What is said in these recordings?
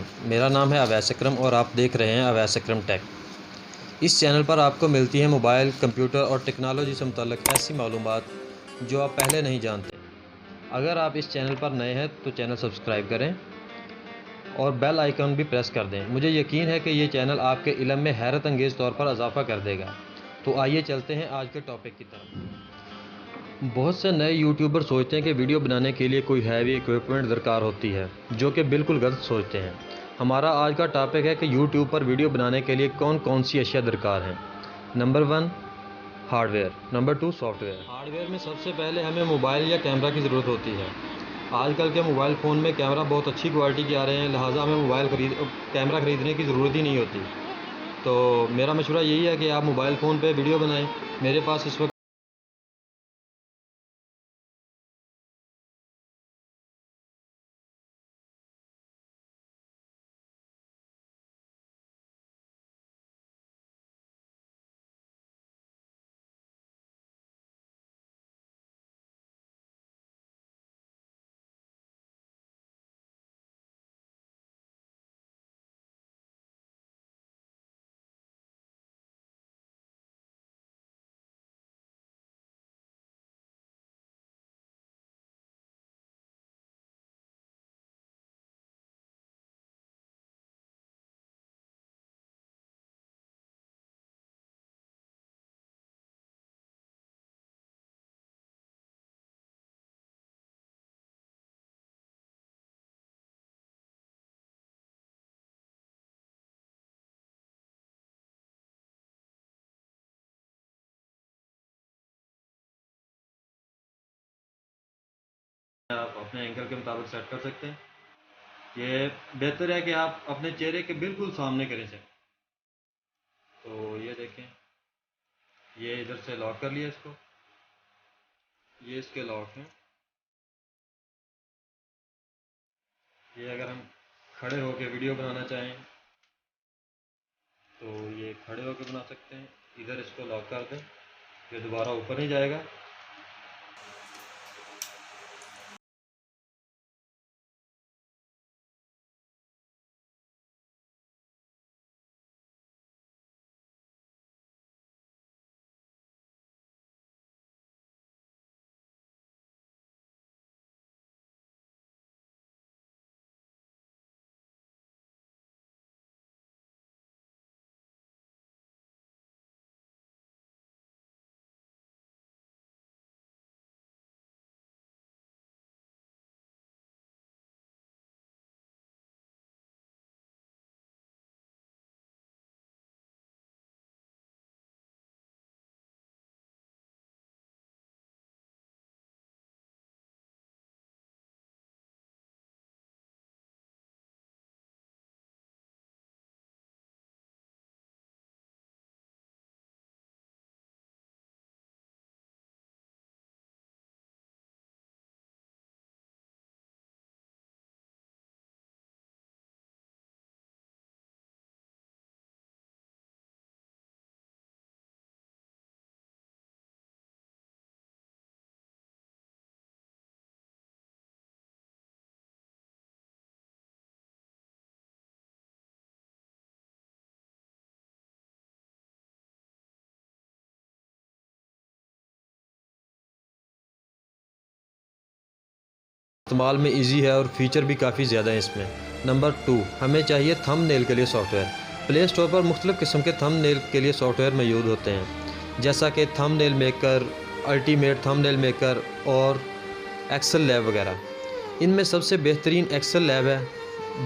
Everyone, मेरा नाम है अवैस अकरम और आप देख रहे हैं अवैस अकरम टेक। इस चैनल पर आपको मिलती है मोबाइल, कंप्यूटर और टेक्नोलॉजी से मुतल्लिक़ ऐसी मालूमात जो आप पहले नहीं जानते। अगर आप इस चैनल पर नए हैं तो चैनल सब्सक्राइब करें और बेल आइकन भी प्रेस कर दें। मुझे यकीन है कि ये चैनल आपके इल्म में हैरत अंगेज़ तौर पर इजाफ़ा कर देगा। तो आइए चलते हैं आज के टॉपिक की तरफ। बहुत से नए यूट्यूबर सोचते हैं कि वीडियो बनाने के लिए कोई हैवी इक्विपमेंट दरकार होती है, जो कि बिल्कुल गलत सोचते हैं। हमारा आज का टॉपिक है कि यूट्यूब पर वीडियो बनाने के लिए कौन कौन सी अशिया दरकार हैं। Number 1 hardware, number 2 software. Hardware में सबसे पहले हमें मोबाइल या कैमरा की ज़रूरत होती है। आजकल के मोबाइल फ़ोन में कैमरा बहुत अच्छी क्वालिटी के आ रहे हैं, लिहाजा हमें कैमरा ख़रीदने की ज़रूरत ही नहीं होती। तो मेरा मशवरा यही है कि आप मोबाइल फ़ोन पर वीडियो बनाएँ। मेरे पास इस वक्त आप अपने एंगल के मुताबिक सेट कर सकते हैं। ये बेहतर है कि आप अपने चेहरे के बिल्कुल सामने करें सेट। तो ये देखें, ये इधर से लॉक कर लिया इसको, ये इसके लॉक हैं। ये अगर हम खड़े होकर वीडियो बनाना चाहें तो ये खड़े होकर बना सकते हैं। इधर इसको लॉक कर दें, ये दोबारा ऊपर नहीं जाएगा। इस्तेमाल में इजी है और फीचर भी काफ़ी ज़्यादा है इसमें। नंबर 2 हमें चाहिए थंबनेल के लिए सॉफ्टवेयर। प्ले स्टोर पर मुख्तलिफ़ किस्म के थंबनेल के लिए सॉफ्टवेयर मौजूद होते हैं, जैसा कि thumbnail maker, ultimate thumbnail maker और एक्सेल लैब वगैरह। इनमें सबसे बेहतरीन एक्सेल लैब है,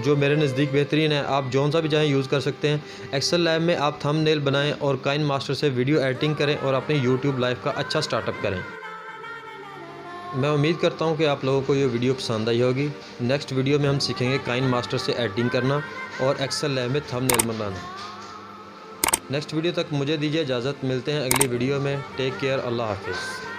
जो मेरे नज़दीक बेहतरीन है। आप जौन सा भी चाहें यूज़ कर सकते हैं। एक्सेल लैब में आप थंबनेल बनाएं और काइन मास्टर से वीडियो एडिटिंग करें और अपने यूट्यूब लाइव का अच्छा स्टार्टअप करें। मैं उम्मीद करता हूं कि आप लोगों को ये वीडियो पसंद आई होगी। नेक्स्ट वीडियो में हम सीखेंगे काइन मास्टर से एडिटिंग करना और एक्सेल लैब में थंबनेल बनाना। नेक्स्ट वीडियो तक मुझे दीजिए इजाज़त। मिलते हैं अगली वीडियो में। टेक केयर, अल्लाह हाफिज़।